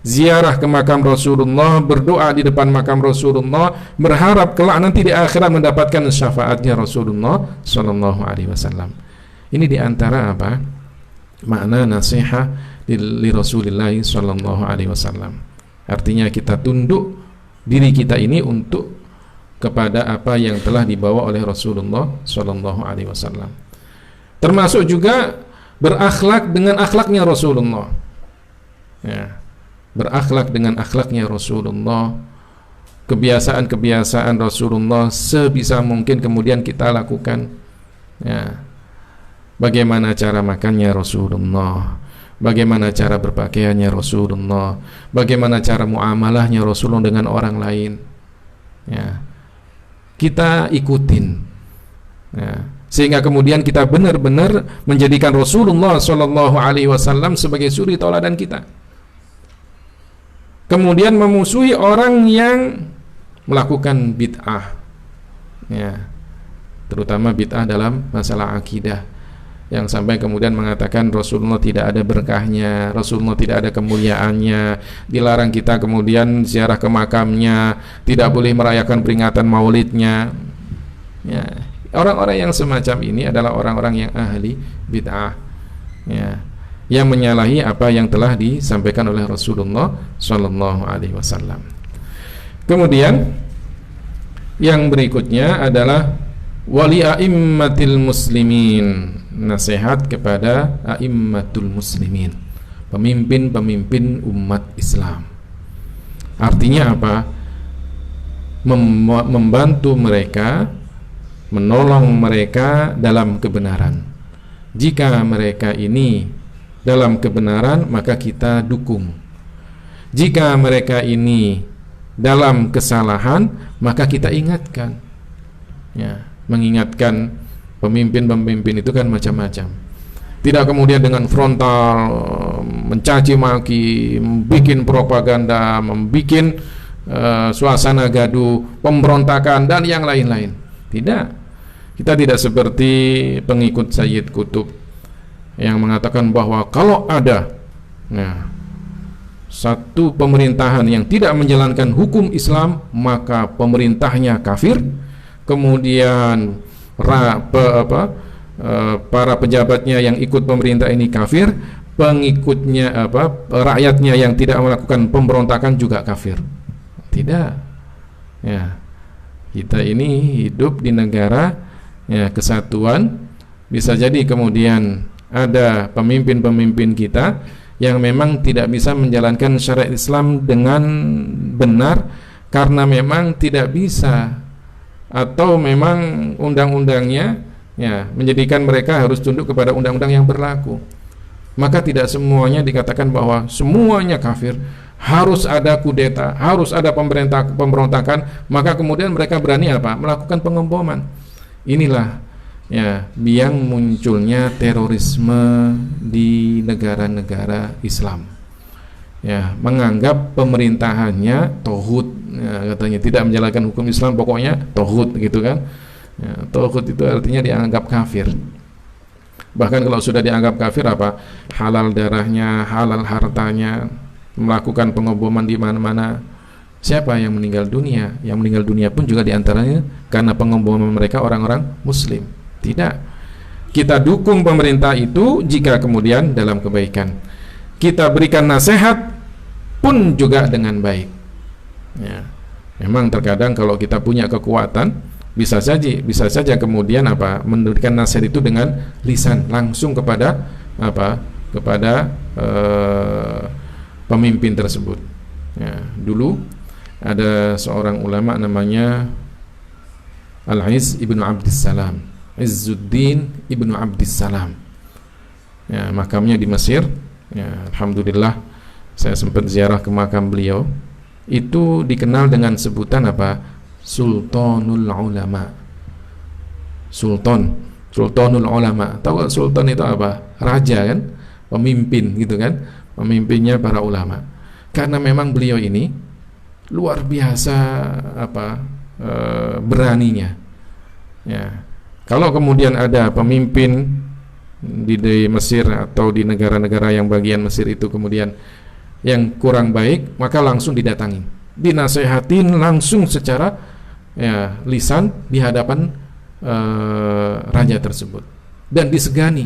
Ziarah ke makam Rasulullah, berdoa di depan makam Rasulullah, berharap kelak nanti di akhirat mendapatkan syafaatnya Rasulullah sallallahu alaihi wasallam. Ini di antara apa? Makna nasihat li Rasulillah sallallahu alaihi wasallam. Artinya kita tunduk diri kita ini untuk kepada apa yang telah dibawa oleh Rasulullah sallallahu alaihi wasallam. Termasuk juga berakhlak dengan akhlaknya Rasulullah. Ya. Berakhlak dengan akhlaknya Rasulullah. Kebiasaan-kebiasaan Rasulullah sebisa mungkin kemudian kita lakukan. Ya. Bagaimana cara makannya Rasulullah, bagaimana cara berpakaiannya Rasulullah, bagaimana cara muamalahnya Rasulullah dengan orang lain. Ya. Kita ikutin. Ya. Sehingga kemudian kita benar-benar menjadikan Rasulullah sallallahu alaihi wasallam sebagai suri tauladan kita. Kemudian memusuhi orang yang melakukan bid'ah. Ya. Terutama bid'ah dalam masalah akidah, yang sampai kemudian mengatakan Rasulullah tidak ada berkahnya, Rasulullah tidak ada kemuliaannya, dilarang kita kemudian ziarah ke makamnya, tidak boleh merayakan peringatan maulidnya. Ya. Orang-orang yang semacam ini adalah orang-orang yang ahli bid'ah, ya, yang menyalahi apa yang telah disampaikan oleh Rasulullah sallallahu alaihi wasallam. Kemudian yang berikutnya adalah wali a'immatil muslimin, nasihat kepada a'immatul muslimin, pemimpin-pemimpin umat Islam. Artinya apa? Membantu mereka, menolong mereka dalam kebenaran. Jika mereka ini dalam kebenaran, maka kita dukung. Jika mereka ini dalam kesalahan, maka kita ingatkan. Ya, mengingatkan pemimpin-pemimpin itu kan macam-macam. Tidak kemudian dengan frontal mencaci maki, membikin propaganda, membikin suasana gaduh, pemberontakan dan yang lain-lain. Tidak. Kita tidak seperti pengikut Sayyid Qutb yang mengatakan bahwa kalau ada satu pemerintahan yang tidak menjalankan hukum Islam, maka pemerintahnya kafir. Kemudian para pejabatnya yang ikut pemerintah ini kafir, pengikutnya rakyatnya yang tidak melakukan pemberontakan juga kafir. Tidak. Ya. Kita ini hidup di negara kesatuan. Bisa jadi kemudian ada pemimpin-pemimpin kita yang memang tidak bisa menjalankan syariat Islam dengan benar karena memang tidak bisa, atau memang undang-undangnya menjadikan mereka harus tunduk kepada undang-undang yang berlaku. Maka tidak semuanya dikatakan bahwa semuanya kafir, harus ada kudeta, harus ada pemberontakan, maka kemudian mereka berani melakukan pengeboman. Inilah biang munculnya terorisme di negara-negara Islam. Menganggap pemerintahannya tauhid, katanya tidak menjalankan hukum Islam, pokoknya tauhid gitu kan. Tauhid itu artinya dianggap kafir. Bahkan kalau sudah dianggap kafir, halal darahnya, halal hartanya, melakukan pengeboman di mana-mana. Siapa yang meninggal dunia? Yang meninggal dunia pun juga diantaranya karena pengeboman mereka orang-orang Muslim. Tidak. Kita dukung pemerintah itu jika kemudian dalam kebaikan. Kita berikan nasihat pun juga dengan baik. Memang terkadang kalau kita punya kekuatan, bisa saja kemudian memberikan nasihat itu dengan lisan langsung kepada pemimpin tersebut. Dulu ada seorang ulama namanya Al-Izz ibnu Abdissalam, Izzuddin ibnu Abdissalam. Makamnya di Mesir. Alhamdulillah saya sempat ziarah ke makam beliau. Itu dikenal dengan sebutan Sultanul Ulama. Sultanul Ulama. Tahu sultan itu raja kan, pemimpin gitu kan, pemimpinnya para ulama. Karena memang beliau ini luar biasa beraninya. Kalau kemudian ada pemimpin di Mesir atau di negara-negara yang bagian Mesir itu kemudian yang kurang baik, maka langsung didatangi, dinasehatin langsung secara lisan di hadapan raja tersebut dan disegani.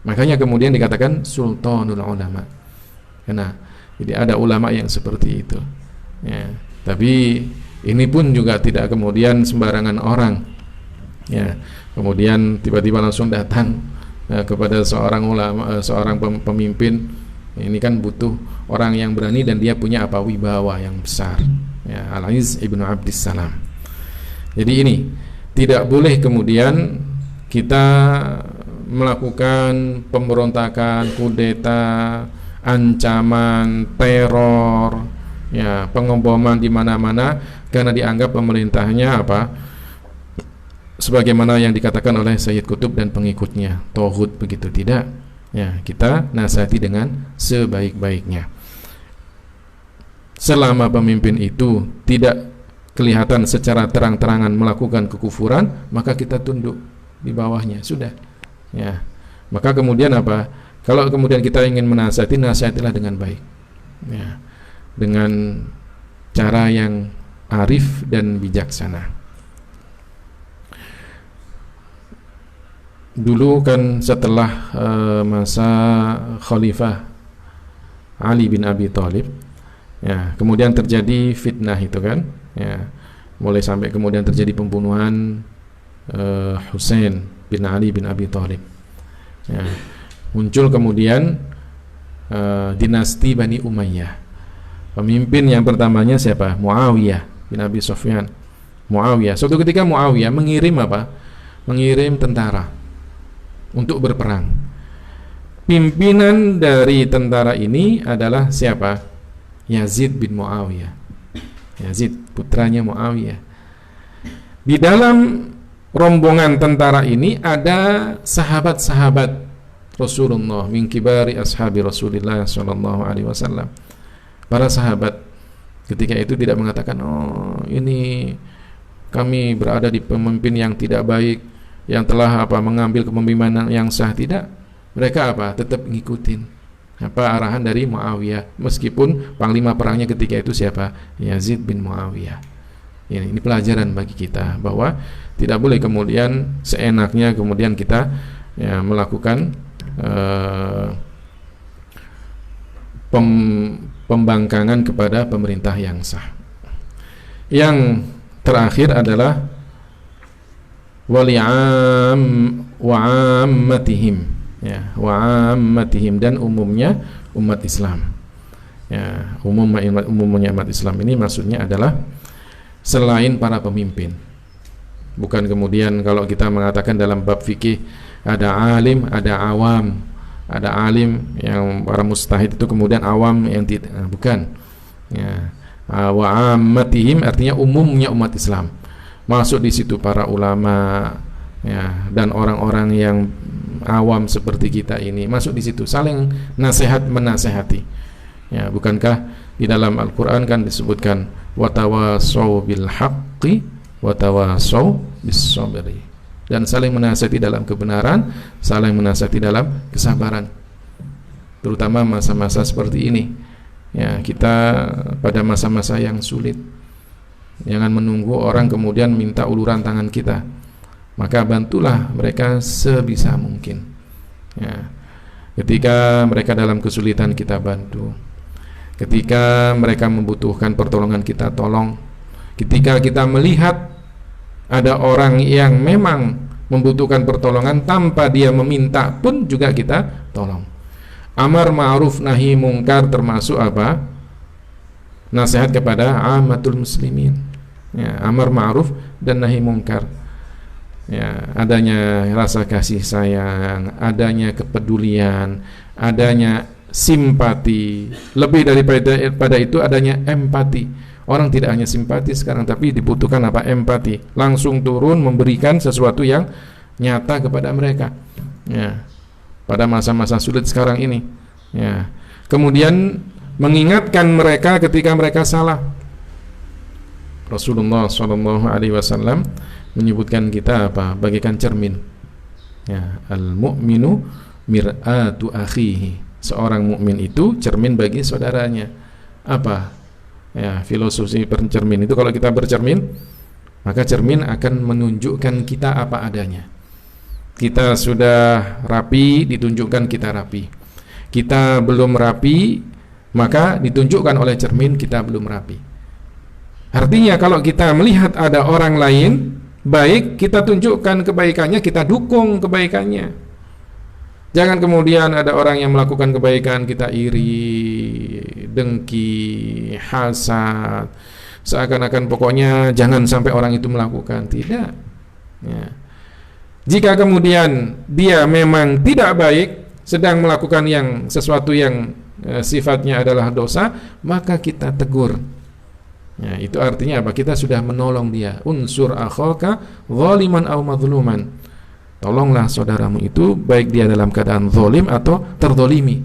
Makanya kemudian dikatakan Sultanul Ulama. Jadi ada ulama yang seperti itu. Tapi ini pun juga tidak kemudian sembarangan orang. Kemudian tiba-tiba langsung datang kepada seorang ulama, seorang pemimpin. Ini kan butuh orang yang berani dan dia punya wibawa yang besar. Al-Izz ibnu Abdissalam. Jadi ini tidak boleh kemudian kita melakukan pemberontakan, kudeta, ancaman, teror, pengeboman di mana-mana karena dianggap pemerintahnya sebagaimana yang dikatakan oleh Sayyid Qutb dan pengikutnya tauhid, begitu. Tidak. Kita nasihati dengan sebaik-baiknya. Selama pemimpin itu tidak kelihatan secara terang-terangan melakukan kekufuran, maka kita tunduk di bawahnya, sudah. Maka kemudian kalau kemudian kita ingin menasihati, nasihatilah dengan baik. Dengan cara yang arif dan bijaksana. Dulu kan setelah masa Khalifah Ali bin Abi Thalib, kemudian terjadi fitnah itu kan, mulai sampai kemudian terjadi pembunuhan Husain bin Ali bin Abi Thalib. Ya. Muncul kemudian dinasti Bani Umayyah. Pemimpin yang pertamanya siapa? Muawiyah bin Abi Sufyan. Muawiyah. Suatu ketika Muawiyah mengirim apa? Mengirim tentara untuk berperang. Pimpinan dari tentara ini adalah siapa? Yazid bin Muawiyah. Yazid, putranya Muawiyah. Di dalam rombongan tentara ini ada sahabat-sahabat Rasulullah, min kibari ashabi Rasulillah sallallahu alaihi wasallam. Para sahabat ketika itu tidak mengatakan, oh ini kami berada di pemimpin yang tidak baik, yang telah mengambil kepemimpinan yang sah. Tidak. Mereka tetap ngikutin arahan dari Muawiyah, meskipun panglima perangnya ketika itu siapa? Yazid bin Muawiyah. Ini pelajaran bagi kita bahwa tidak boleh kemudian seenaknya kemudian kita melakukan pembangkangan kepada pemerintah yang sah. Yang terakhir adalah wa'ammatihim, wa'ammatihim, dan umumnya umat Islam. Umumnya umat Islam ini maksudnya adalah selain para pemimpin. Bukan kemudian kalau kita mengatakan dalam bab fikih ada alim, ada awam. Ada alim yang para mustahid itu, kemudian awam yang tidak. Bukan. Wa'ammatihim artinya umumnya umat Islam. Masuk di situ para ulama dan orang-orang yang awam seperti kita ini, masuk di situ saling nasihat menasehati. Bukankah di dalam Al-Qur'an kan disebutkan watawasau bil haqqi watawasau bis sabri, dan saling menasihati dalam kebenaran, saling menasihati dalam kesabaran. Terutama masa-masa seperti ini. Kita pada masa-masa yang sulit. Jangan menunggu orang kemudian minta uluran tangan kita. Maka bantulah mereka sebisa mungkin. Ketika mereka dalam kesulitan, kita bantu. Ketika mereka membutuhkan pertolongan, kita tolong. Ketika kita melihat ada orang yang memang membutuhkan pertolongan tanpa dia meminta pun juga kita tolong. Amar ma'ruf nahi mungkar termasuk nasihat kepada ammatul muslimin. Amar ma'ruf dan nahi mungkar. Adanya rasa kasih sayang, adanya kepedulian, adanya simpati. Lebih daripada itu adanya empati. Orang tidak hanya simpati sekarang, tapi dibutuhkan empati. Langsung turun memberikan sesuatu yang nyata kepada mereka. Pada masa-masa sulit sekarang ini. Kemudian mengingatkan mereka ketika mereka salah. Rasulullah SAW menyebutkan kita bagaikan cermin. Al-mu'minu mir'atu akhihi. Seorang mukmin itu cermin bagi saudaranya. Filosofi bercermin itu, kalau kita bercermin, maka cermin akan menunjukkan kita apa adanya. Kita sudah rapi, ditunjukkan kita rapi. Kita belum rapi, maka ditunjukkan oleh cermin kita belum rapi. Artinya kalau kita melihat ada orang lain baik, kita tunjukkan kebaikannya, kita dukung kebaikannya. Jangan kemudian ada orang yang melakukan kebaikan, kita iri, dengki, hasad, seakan-akan pokoknya jangan sampai orang itu melakukan. Tidak. Jika kemudian dia memang tidak baik, sedang melakukan sesuatu yang sifatnya adalah dosa, maka kita tegur. Itu artinya kita sudah menolong dia. Unsur akhaka zaliman aw mazluman. Tolonglah saudaramu itu, baik dia dalam keadaan zalim atau terdolimi.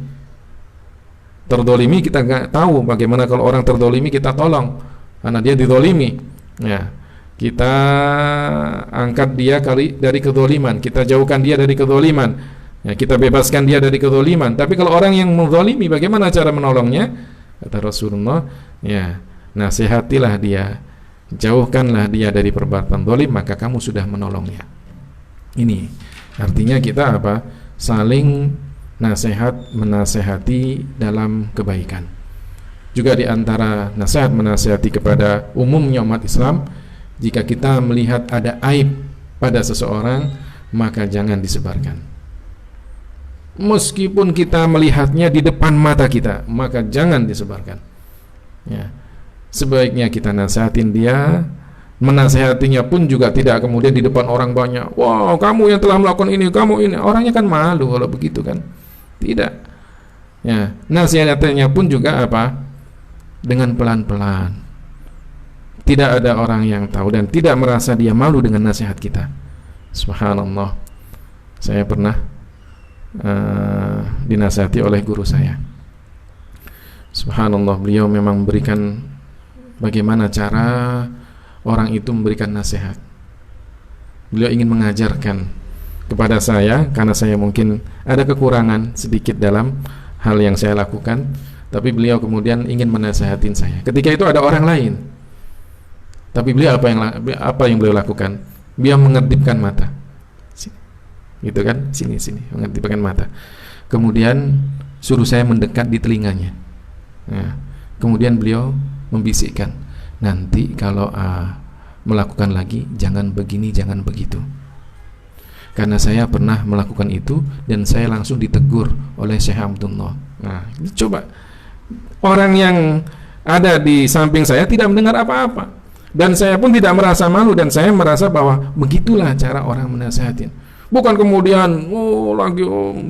Terdolimi kita nggak tahu bagaimana kalau orang terdolimi kita tolong, karena dia didolimi. Kita angkat dia dari kedoliman, kita jauhkan dia dari kedoliman. Kita bebaskan dia dari kedoliman. Tapi kalau orang yang menzalimi, bagaimana cara menolongnya? Kata Rasulullah, nasihatilah dia, jauhkanlah dia dari perbuatan zalim, maka kamu sudah menolongnya. Ini artinya kita saling nasihat menasihati dalam kebaikan. Juga di antara nasihat menasihati kepada umumnya umat Islam, jika kita melihat ada aib pada seseorang, maka jangan disebarkan. Meskipun kita melihatnya di depan mata kita, maka jangan disebarkan. Ya. Sebaiknya kita nasihatin dia, menasihatinya pun juga tidak kemudian di depan orang banyak. Wah, kamu yang telah melakukan ini, kamu ini. Orangnya kan malu kalau begitu kan. Tidak. Ya, nasihatnya pun juga apa? Dengan pelan-pelan. Tidak ada orang yang tahu dan tidak merasa dia malu dengan nasihat kita. Subhanallah. Saya pernah dinasihati oleh guru saya. Subhanallah, beliau memang memberikan bagaimana cara orang itu memberikan nasihat. Beliau ingin mengajarkan kepada saya, karena saya mungkin ada kekurangan sedikit dalam hal yang saya lakukan, tapi beliau kemudian ingin menasehatin saya. Ketika itu ada orang lain, tapi beliau apa yang beliau lakukan? Beliau mengedipkan mata, gitu kan? Sini mengedipkan mata. Kemudian suruh saya mendekat di telinganya. Nah, kemudian beliau membisikkan, nanti kalau melakukan lagi jangan begini, jangan begitu. Karena saya pernah melakukan itu dan saya langsung ditegur oleh Syekh Abdullah. Nah, coba orang yang ada di samping saya tidak mendengar apa-apa, dan saya pun tidak merasa malu, dan saya merasa bahwa begitulah cara orang menasihatin. Bukan kemudian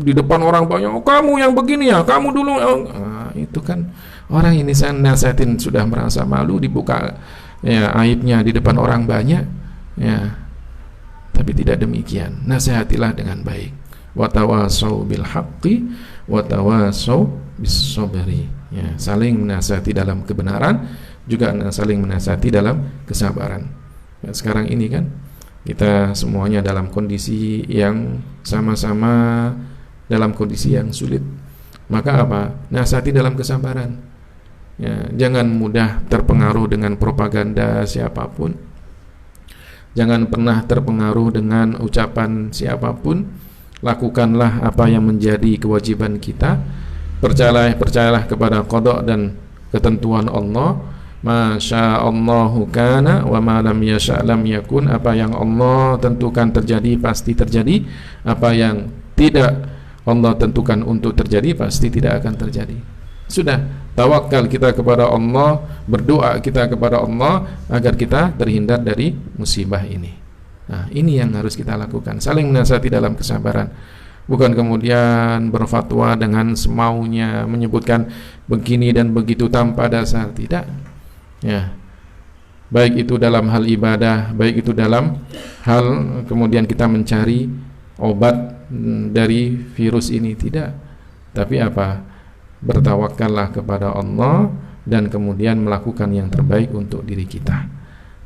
di depan orang banyak, kamu yang begini ya, kamu dulu. Itu kan orang ini saya nasihatin sudah merasa malu, dibuka ya aibnya di depan orang banyak, ya. Tapi tidak demikian. Nasihatilah dengan baik. Wa tawasau bil haqqi wa tawasau bis sabri. Ya, saling menasihati dalam kebenaran, juga saling menasihati dalam kesabaran. Ya, sekarang ini kan kita semuanya dalam kondisi yang sama-sama dalam kondisi yang sulit. Maka apa? Nasihati dalam kesabaran. Ya, jangan mudah terpengaruh dengan propaganda siapapun. Jangan pernah terpengaruh dengan ucapan siapapun. Lakukanlah apa yang menjadi kewajiban kita. Percayalah kepada qada dan ketentuan Allah. Masya Allahu kana wa ma lam yasha' lam yakun. Apa yang Allah tentukan terjadi pasti terjadi. Apa yang tidak Allah tentukan untuk terjadi pasti tidak akan terjadi. Sudah, tawakal kita kepada Allah, berdoa kita kepada Allah agar kita terhindar dari musibah ini. Nah, ini yang harus kita lakukan, saling menasihati dalam kesabaran. Bukan kemudian berfatwa dengan semaunya, menyebutkan begini dan begitu tanpa dasar, tidak. Ya. Baik itu dalam hal ibadah, baik itu dalam hal kemudian kita mencari obat dari virus ini, tidak. Tapi apa? Bertawakallah kepada Allah dan kemudian melakukan yang terbaik untuk diri kita.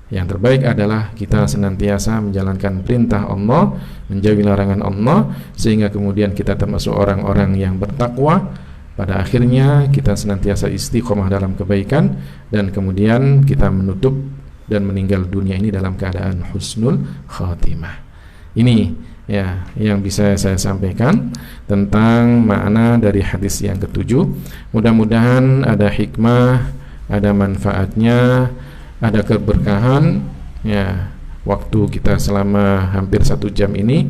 Yang terbaik adalah kita senantiasa menjalankan perintah Allah, menjauhi larangan Allah, sehingga kemudian kita termasuk orang-orang yang bertakwa. Pada akhirnya kita senantiasa istiqomah dalam kebaikan, dan kemudian kita menutup dan meninggal dunia ini dalam keadaan husnul khatimah. Ini ya yang bisa saya sampaikan tentang makna dari hadis yang ketujuh. Mudah-mudahan ada hikmah, ada manfaatnya, ada keberkahan ya waktu kita selama hampir 1 jam ini,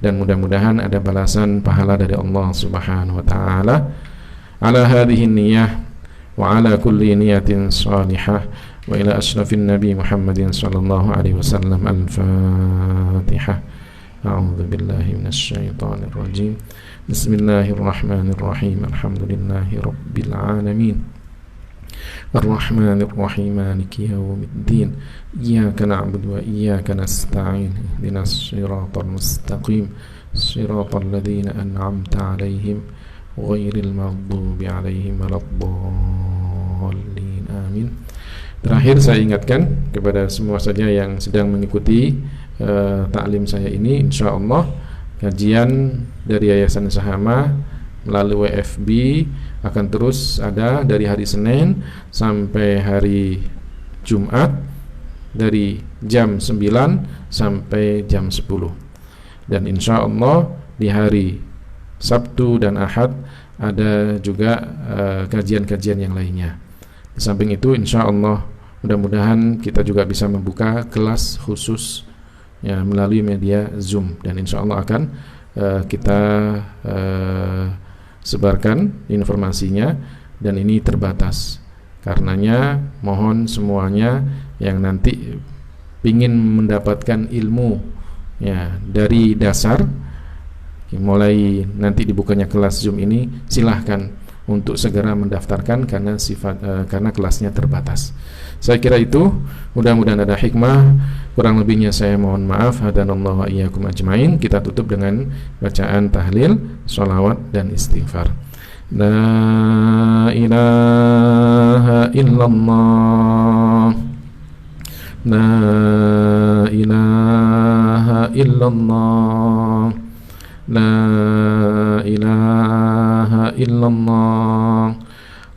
dan mudah-mudahan ada balasan pahala dari Allah Subhanahu wa taala ala hadhihi niyyah wa ala kulli niyatin salihah wa ila asyrafin nabi Muhammadin sallallahu alaihi wasallam. Al-Fatihah. A'udzu billahi minasy syaithanir rajim. Bismillahirrahmanirrahim. Alhamdulillahi rabbil alamin. Ar-Rahmanir Rahim. Maliki yaumiddin. Iyyaka na'budu wa iyyaka nasta'in. Ihdinas siratal mustaqim. Siratal ladzina an'amta 'alaihim ghairil maghdubi 'alaihim waladdallin. Amin. Terakhir saya ingatkan kepada semua saja yang sedang mengikuti taklim saya ini, insyaallah kajian dari Yayasan Sahamah melalui WFB akan terus ada dari hari Senin sampai hari Jumat dari jam 9 sampai jam 10, dan insyaallah di hari Sabtu dan Ahad ada juga kajian-kajian yang lainnya. Di samping itu insyaallah mudah-mudahan kita juga bisa membuka kelas khusus ya melalui media Zoom, dan insya Allah akan kita sebarkan informasinya, dan ini terbatas. Karenanya mohon semuanya yang nanti ingin mendapatkan ilmu ya dari dasar, mulai nanti dibukanya kelas Zoom ini, silahkan untuk segera mendaftarkan karena kelasnya terbatas. Saya kira itu, mudah-mudahan ada hikmah. Kurang lebihnya saya mohon maaf. Hadanallahu wa iyyakum ajmain. Kita tutup dengan bacaan tahlil, sholawat dan istighfar. La ilaha illallah, la ilaha illallah, la ilaha illallah.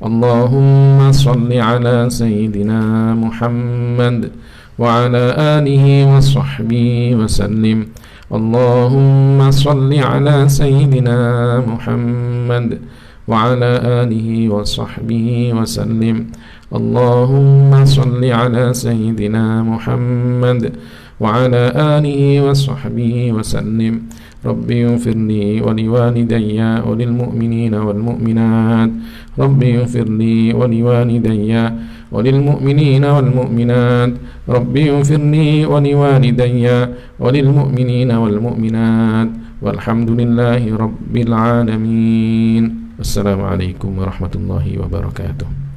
Allahumma salli ala Sayyidina Muhammad wa ala alihi wa sahbihi wa sallim. Allahumma salli ala Sayyidina Muhammad wa ala alihi wa sahbihi wa sallim. Allahumma salli ala Sayyidina Muhammad wa ala alihi wa sahbihi wa sallim. Rabbi ighfir li wa liwalidayya wa lil mu'minina wal mu'minat. Rabbi ighfir li wa liwalidayya wa lil mu'minina wal mu'minat. Rabbi ighfir li wa liwalidayya wa lil mu'minina wal mu'minat. Walhamdulillahi rabbil alamin. Wassalamualaikum warahmatullahi wabarakatuh.